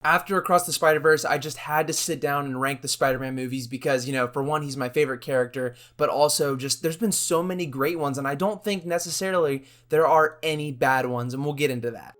After Across the Spider-Verse, I just had to sit down and rank the Spider-Man movies because, for one, he's my favorite character, but also just there's been so many great ones, and I don't think necessarily there are any bad ones, and we'll get into that.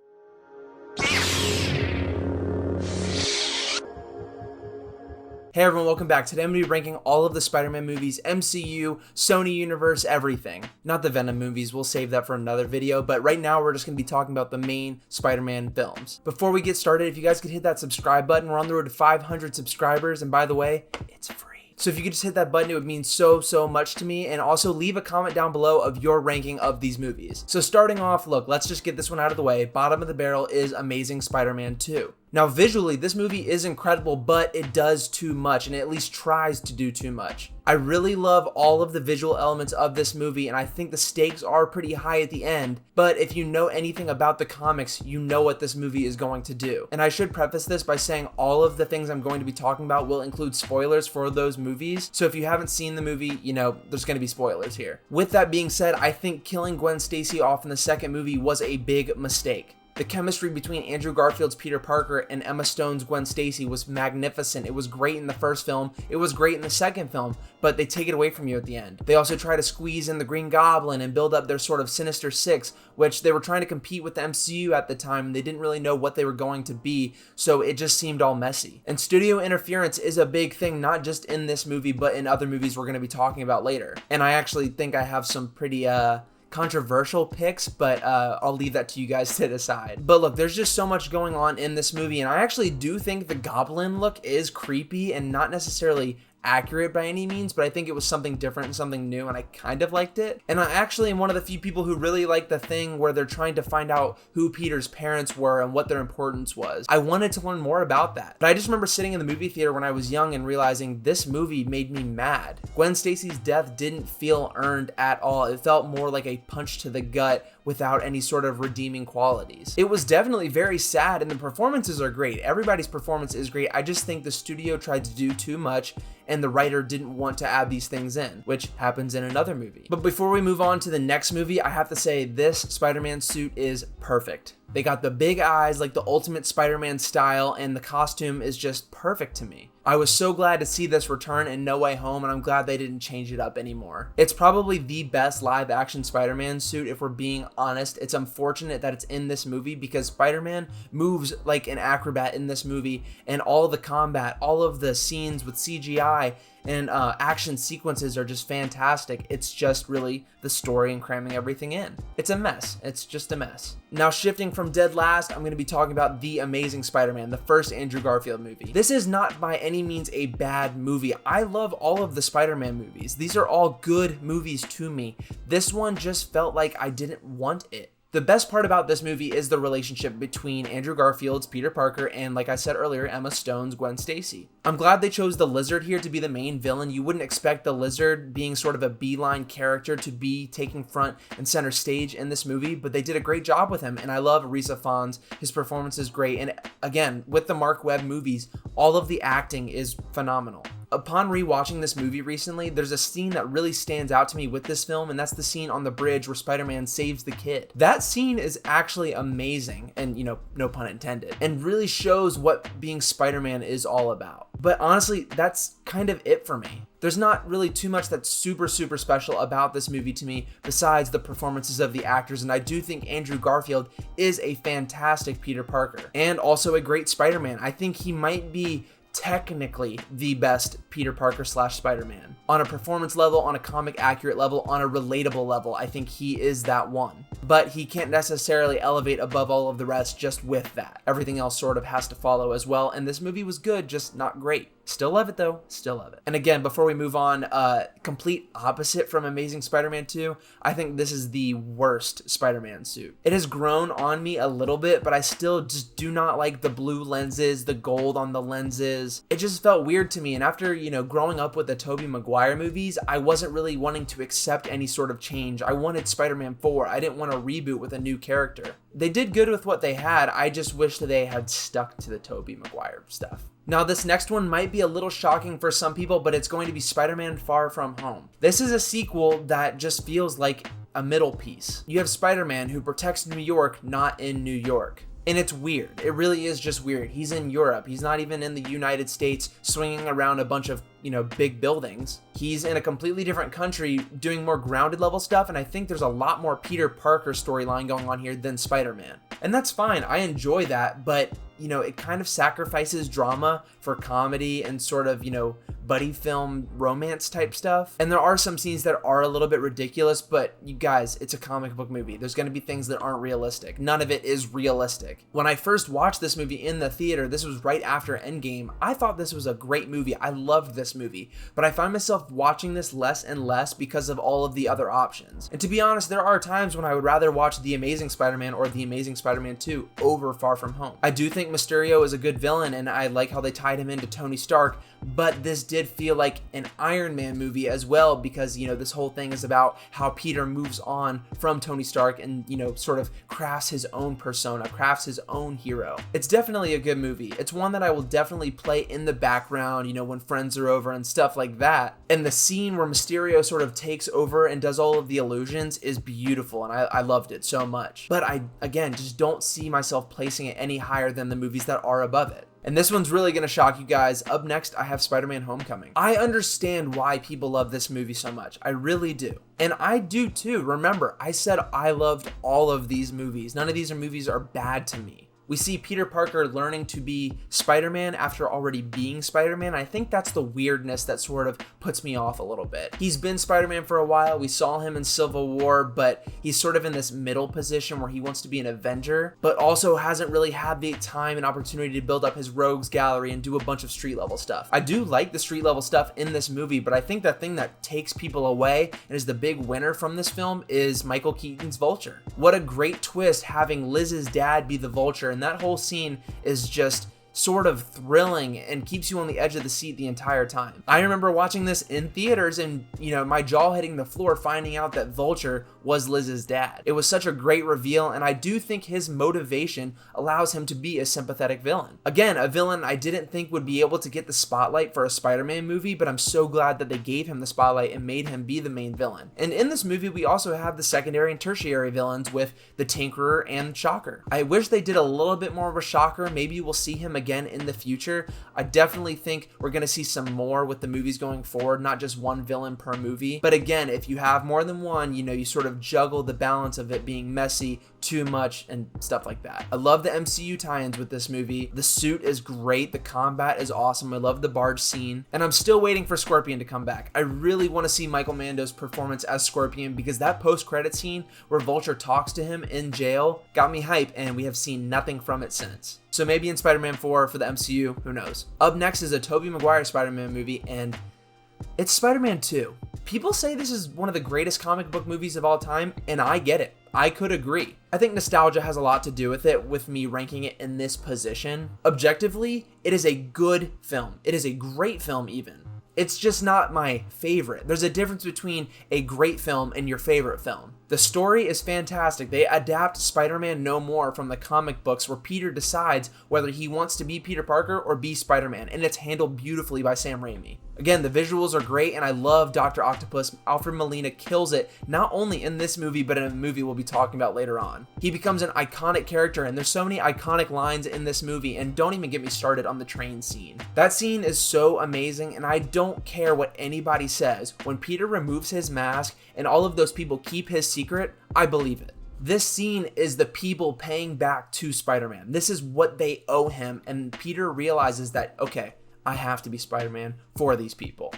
Hey everyone, welcome back. Today I'm going to be ranking all of the Spider-Man movies, MCU, Sony Universe, everything. Not the Venom movies, we'll save that for another video, but right now we're just going to be talking about the main Spider-Man films. Before we get started, if you guys could hit that subscribe button, we're on the road to 500 subscribers, and by the way, it's free. So if you could just hit that button, it would mean so much to me, and also leave a comment down below of your ranking of these movies. So starting off, look, let's just get this one out of the way. Bottom of the barrel is Amazing Spider-Man 2. Now visually, this movie is incredible, but it does too much, and it at least tries to do too much. I really love all of the visual elements of this movie, and I think the stakes are pretty high at the end, but if you know anything about the comics, you know what this movie is going to do. And I should preface this by saying all of the things I'm going to be talking about will include spoilers for those movies, so if you haven't seen the movie, there's going to be spoilers here. With that being said, I think killing Gwen Stacy off in the second movie was a big mistake. The chemistry between Andrew Garfield's Peter Parker and Emma Stone's Gwen Stacy was magnificent. It was great in the first film, it was great in the second film, but they take it away from you at the end. They also try to squeeze in the Green Goblin and build up their sort of Sinister Six, which they were trying to compete with the MCU at the time, and they didn't really know what they were going to be, so it just seemed all messy. And studio interference is a big thing, not just in this movie, but in other movies we're going to be talking about later. And I actually think I have some pretty, controversial picks, but I'll leave that to you guys to decide. But look, there's just so much going on in this movie, and I actually do think the Goblin look is creepy and not necessarily accurate by any means, but I think it was something different and something new, and I kind of liked it. And I actually am one of the few people who really like the thing where they're trying to find out who Peter's parents were and what their importance was. I wanted to learn more about that, but I just remember sitting in the movie theater when I was young and realizing this movie made me mad. Gwen Stacy's death didn't feel earned at all. It felt more like a punch to the gut without any sort of redeeming qualities. It was definitely very sad, and the performances are great. Everybody's performance is great. I just think the studio tried to do too much, and the writer didn't want to add these things in, which happens in another movie. But before we move on to the next movie, I have to say this Spider-Man suit is perfect. They got the big eyes, like the ultimate Spider-Man style, and the costume is just perfect to me. I was so glad to see this return in No Way Home, and I'm glad they didn't change it up anymore. It's probably the best live-action Spider-Man suit, if we're being honest. It's unfortunate that it's in this movie because Spider-Man moves like an acrobat in this movie, and all the combat, all of the scenes with CGI and action sequences are just fantastic. It's just really the story and cramming everything in. It's a mess. It's just a mess. Now shifting from dead last, I'm going to be talking about The Amazing Spider-Man, the first Andrew Garfield movie. This is not by any means a bad movie. I love all of the Spider-Man movies. These are all good movies to me. This one just felt like I didn't want it. The best part about this movie is the relationship between Andrew Garfield's Peter Parker and, like I said earlier, Emma Stone's Gwen Stacy. I'm glad they chose the Lizard here to be the main villain. You wouldn't expect the Lizard, being sort of a beeline character, to be taking front and center stage in this movie, but they did a great job with him, and I love Rhys Ifans. His performance is great, and again, with the Mark Webb movies, all of the acting is phenomenal. Upon rewatching this movie recently, there's a scene that really stands out to me with this film, and that's the scene on the bridge where Spider-Man saves the kid. That scene is actually amazing, and no pun intended, and really shows what being Spider-Man is all about. But honestly, that's kind of it for me. There's not really too much that's super special about this movie to me besides the performances of the actors, and I do think Andrew Garfield is a fantastic Peter Parker and also a great Spider-Man. I think he might be technically the best Peter Parker / Spider-Man. On a performance level, on a comic accurate level, on a relatable level, I think he is that one. But he can't necessarily elevate above all of the rest just with that. Everything else sort of has to follow as well, and this movie was good, just not great. Still love it though, still love it. And again, before we move on, complete opposite from Amazing Spider-Man 2, I think this is the worst Spider-Man suit. It has grown on me a little bit, but I still just do not like the blue lenses, the gold on the lenses. It just felt weird to me, and after, growing up with the Tobey Maguire movies, I wasn't really wanting to accept any sort of change. I wanted Spider-Man 4, I didn't want a reboot with a new character. They did good with what they had, I just wish that they had stuck to the Tobey Maguire stuff. Now this next one might be a little shocking for some people, but it's going to be Spider-Man Far From Home. This is a sequel that just feels like a middle piece. You have Spider-Man who protects New York, not in New York. And it's weird. It really is just weird. He's in Europe. He's not even in the United States swinging around a bunch of, big buildings. He's in a completely different country doing more grounded level stuff. And I think there's a lot more Peter Parker storyline going on here than Spider-Man. And that's fine. I enjoy that. But, it kind of sacrifices drama for comedy and sort of, buddy film romance type stuff. And there are some scenes that are a little bit ridiculous, but you guys, it's a comic book movie. There's going to be things that aren't realistic. None of it is realistic. When I first watched this movie in the theater, this was right after Endgame, I thought this was a great movie. I loved this movie, but I find myself watching this less and less because of all of the other options. And to be honest, there are times when I would rather watch The Amazing Spider-Man or The Amazing Spider-Man 2 over Far From Home. I do think Mysterio is a good villain, and I like how they tied him into Tony Stark, but this did feel like an Iron Man movie as well, because this whole thing is about how Peter moves on from Tony Stark and sort of crafts his own persona, crafts his own hero. It's definitely a good movie. It's one that I will definitely play in the background, when friends are over and stuff like that. And the scene where Mysterio sort of takes over and does all of the illusions is beautiful, and I loved it so much. But I, again, just don't see myself placing it any higher than the movies that are above it. And this one's really going to shock you guys. Up next, I have Spider-Man Homecoming. I understand why people love this movie so much. I really do. And I do too. Remember, I said I loved all of these movies. None of these movies are bad to me. We see Peter Parker learning to be Spider-Man after already being Spider-Man. I think that's the weirdness that sort of puts me off a little bit. He's been Spider-Man for a while. We saw him in Civil War, but he's sort of in this middle position where he wants to be an Avenger, but also hasn't really had the time and opportunity to build up his rogues gallery and do a bunch of street level stuff. I do like the street level stuff in this movie, but I think the thing that takes people away and is the big winner from this film is Michael Keaton's Vulture. What a great twist having Liz's dad be the Vulture, and that whole scene is just sort of thrilling and keeps you on the edge of the seat the entire time. I remember watching this in theaters and, my jaw hitting the floor finding out that Vulture was Liz's dad. It was such a great reveal, and I do think his motivation allows him to be a sympathetic villain. Again, a villain I didn't think would be able to get the spotlight for a Spider-Man movie, but I'm so glad that they gave him the spotlight and made him be the main villain. And in this movie, we also have the secondary and tertiary villains with the Tinkerer and Shocker. I wish they did a little bit more with Shocker. Maybe we'll see him again in the future. I definitely think we're going to see some more with the movies going forward, not just one villain per movie. But again, if you have more than one, you sort of juggle the balance of it being messy, too much, and stuff like that. I love the MCU tie-ins with this movie. The suit is great. The combat is awesome. I love the barge scene. And I'm still waiting for Scorpion to come back. I really want to see Michael Mando's performance as Scorpion, because that post-credit scene where Vulture talks to him in jail got me hype, and we have seen nothing from it since. So maybe in Spider-Man 4 for the MCU, who knows. Up next is a Tobey Maguire Spider-Man movie, and it's Spider-Man 2. People say this is one of the greatest comic book movies of all time, and I get it. I could agree. I think nostalgia has a lot to do with it, with me ranking it in this position. Objectively, it is a good film. It is a great film even. It's just not my favorite. There's a difference between a great film and your favorite film. The story is fantastic. They adapt Spider-Man No More from the comic books, where Peter decides whether he wants to be Peter Parker or be Spider-Man, and it's handled beautifully by Sam Raimi. Again, the visuals are great, and I love Dr. Octopus. Alfred Molina kills it, not only in this movie, but in a movie we'll be talking about later on. He becomes an iconic character, and there's so many iconic lines in this movie, and don't even get me started on the train scene. That scene is so amazing, and I don't care what anybody says. When Peter removes his mask and all of those people keep his secret, I believe it. This scene is the people paying back to Spider-Man. This is what they owe him, and Peter realizes that, okay, I have to be Spider-Man for these people.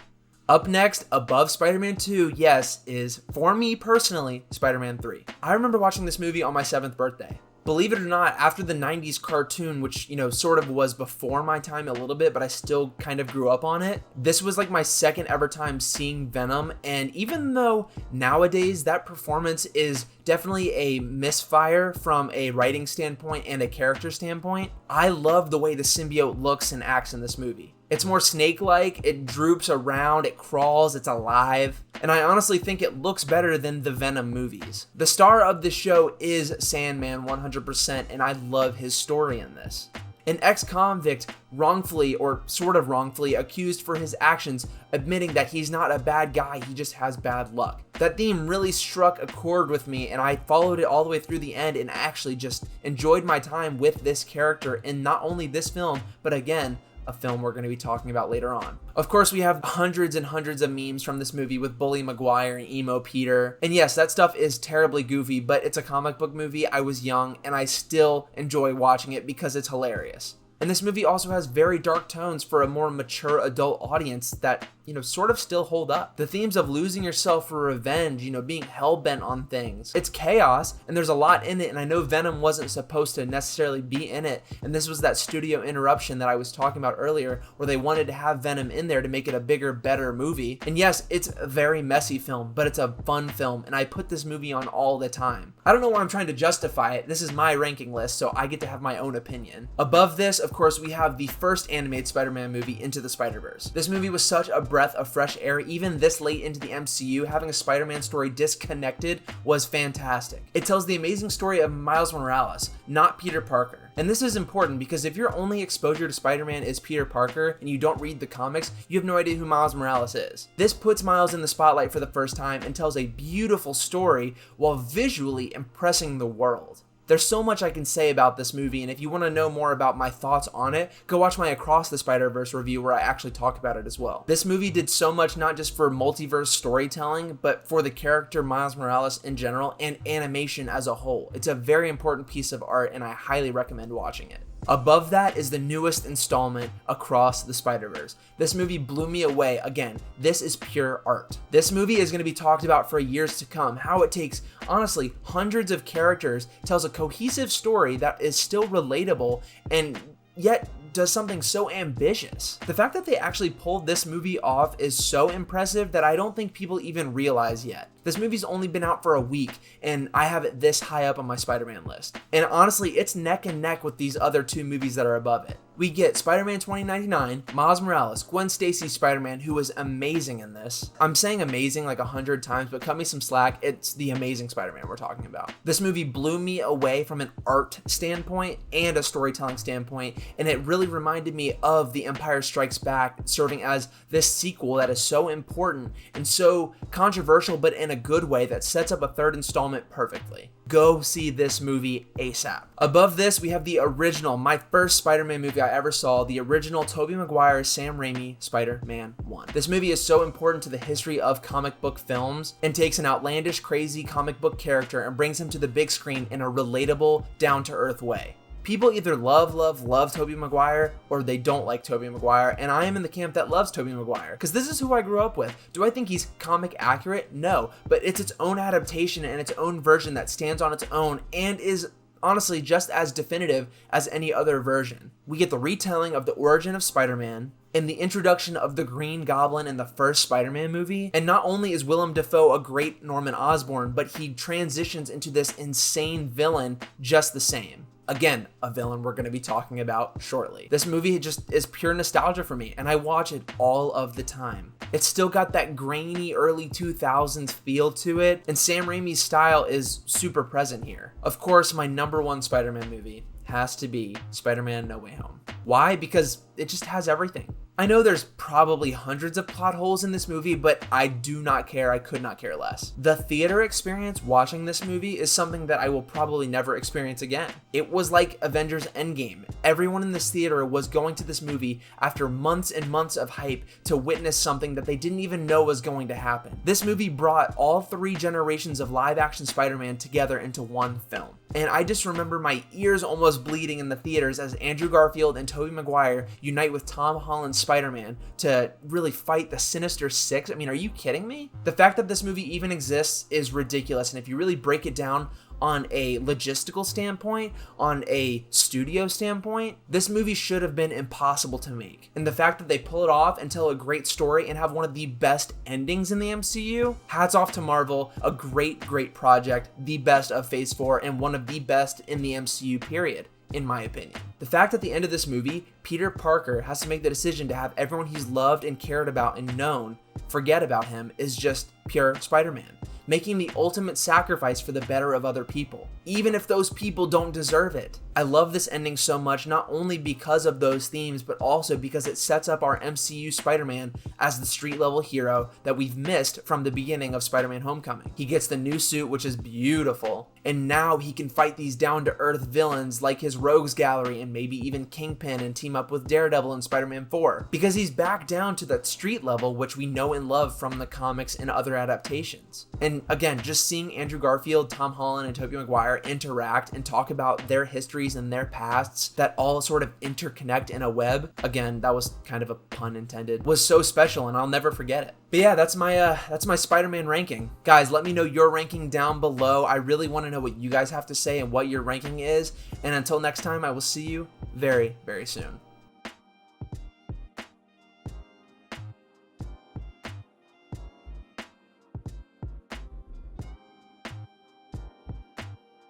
Up next, above Spider-Man 2, yes, is, for me personally, Spider-Man 3. I remember watching this movie on my 7th birthday. Believe it or not, after the 90s cartoon, which, sort of was before my time a little bit, but I still kind of grew up on it, this was like my second ever time seeing Venom, and even though nowadays that performance is definitely a misfire from a writing standpoint and a character standpoint, I love the way the symbiote looks and acts in this movie. It's more snake-like, it droops around, it crawls, it's alive, and I honestly think it looks better than the Venom movies. The star of the show is Sandman 100%, and I love his story in this. An ex-convict wrongfully or sort of wrongfully accused for his actions, admitting that he's not a bad guy, he just has bad luck. That theme really struck a chord with me, and I followed it all the way through the end and actually just enjoyed my time with this character in not only this film, but again, a film we're going to be talking about later on. Of course, we have hundreds and hundreds of memes from this movie with Bully Maguire and Emo Peter. And yes, that stuff is terribly goofy, but it's a comic book movie. I was young and I still enjoy watching it because it's hilarious. And this movie also has very dark tones for a more mature adult audience that, sort of still hold up. The themes of losing yourself for revenge, being hell-bent on things. It's chaos, and there's a lot in it, and I know Venom wasn't supposed to necessarily be in it, and this was that studio interruption that I was talking about earlier, where they wanted to have Venom in there to make it a bigger, better movie. And yes, it's a very messy film, but it's a fun film, and I put this movie on all the time. I don't know why I'm trying to justify it. This is my ranking list, so I get to have my own opinion. Above this, of course, we have the first animated Spider-Man movie, Into the Spider-Verse. This movie was such a breath of fresh air. Even this late into the MCU, having a Spider-Man story disconnected was fantastic. It tells the amazing story of Miles Morales, not Peter Parker. And this is important because if your only exposure to Spider-Man is Peter Parker and you don't read the comics, you have no idea who Miles Morales is. This puts Miles in the spotlight for the first time and tells a beautiful story while visually impressing the world. There's so much I can say about this movie, and if you want to know more about my thoughts on it, go watch my Across the Spider-Verse review where I actually talk about it as well. This movie did so much not just for multiverse storytelling, but for the character Miles Morales in general and animation as a whole. It's a very important piece of art, and I highly recommend watching it. Above that is the newest installment, Across the Spider-Verse. This movie blew me away. Again, this is pure art. This movie is going to be talked about for years to come. How it takes, honestly, hundreds of characters, tells a cohesive story that is still relatable, and yet does something so ambitious. The fact that they actually pulled this movie off is so impressive that I don't think people even realize yet. This movie's only been out for a week, and I have it this high up on my Spider-Man list. And honestly, it's neck and neck with these other two movies that are above it. We get Spider-Man 2099, Miles Morales, Gwen Stacy's Spider-Man, who was amazing in this. I'm saying amazing like 100 times, but cut me some slack, it's the amazing Spider-Man we're talking about. This movie blew me away from an art standpoint and a storytelling standpoint, and it really reminded me of The Empire Strikes Back, serving as this sequel that is so important and so controversial, but in a good way that sets up a third installment perfectly. Go see this movie ASAP. Above this, we have the original, my first Spider-Man movie I ever saw, the original Tobey Maguire, Sam Raimi, Spider-Man 1. This movie is so important to the history of comic book films and takes an outlandish, crazy comic book character and brings him to the big screen in a relatable, down-to-earth way. People either love Tobey Maguire or they don't like Tobey Maguire, and I am in the camp that loves Tobey Maguire because this is who I grew up with. Do I think he's comic accurate? No, but it's its own adaptation and its own version that stands on its own and is honestly just as definitive as any other version. We get the retelling of the origin of Spider-Man and the introduction of the Green Goblin in the first Spider-Man movie. And not only is Willem Dafoe a great Norman Osborn, but he transitions into this insane villain just the same. Again, a villain we're going to be talking about shortly. This movie just is pure nostalgia for me, and I watch it all of the time. It's still got that grainy early 2000s feel to it, and Sam Raimi's style is super present here. Of course, my number one Spider-Man movie has to be Spider-Man No Way Home. Why? Because it just has everything. I know there's probably hundreds of plot holes in this movie, but I do not care. I could not care less. The theater experience watching this movie is something that I will probably never experience again. It was like Avengers Endgame. Everyone in this theater was going to this movie after months and months of hype to witness something that they didn't even know was going to happen. This movie brought all three generations of live-action Spider-Man together into one film. And I just remember my ears almost bleeding in the theaters as Andrew Garfield and Tobey Maguire unite with Tom Holland's Spider-Man to really fight the Sinister Six. I mean, are you kidding me? The fact that this movie even exists is ridiculous. And if you really break it down on a logistical standpoint, on a studio standpoint, this movie should have been impossible to make. And the fact that they pull it off and tell a great story and have one of the best endings in the MCU, hats off to Marvel, a great project, the best of Phase 4 and one of the best in the MCU period, in my opinion. The fact at the end of this movie, Peter Parker has to make the decision to have everyone he's loved and cared about and known forget about him is just pure Spider-Man, making the ultimate sacrifice for the better of other people, even if those people don't deserve it. I love this ending so much, not only because of those themes, but also because it sets up our MCU Spider-Man as the street level hero that we've missed from the beginning of Spider-Man Homecoming. He gets the new suit, which is beautiful, and now he can fight these down-to-earth villains like his Rogues Gallery and maybe even Kingpin and team up with Daredevil in Spider-Man 4, because he's back down to that street level which we know and love from the comics and other adaptations. And again, just seeing Andrew Garfield, Tom Holland, and Tobey Maguire interact and talk about their histories and their pasts that all sort of interconnect in a web, again, that was kind of a pun intended, was so special, and I'll never forget it. But yeah, that's my Spider-Man ranking. Guys, let me know your ranking down below. I really want to know what you guys have to say and what your ranking is. And until next time, I will see you very, very soon.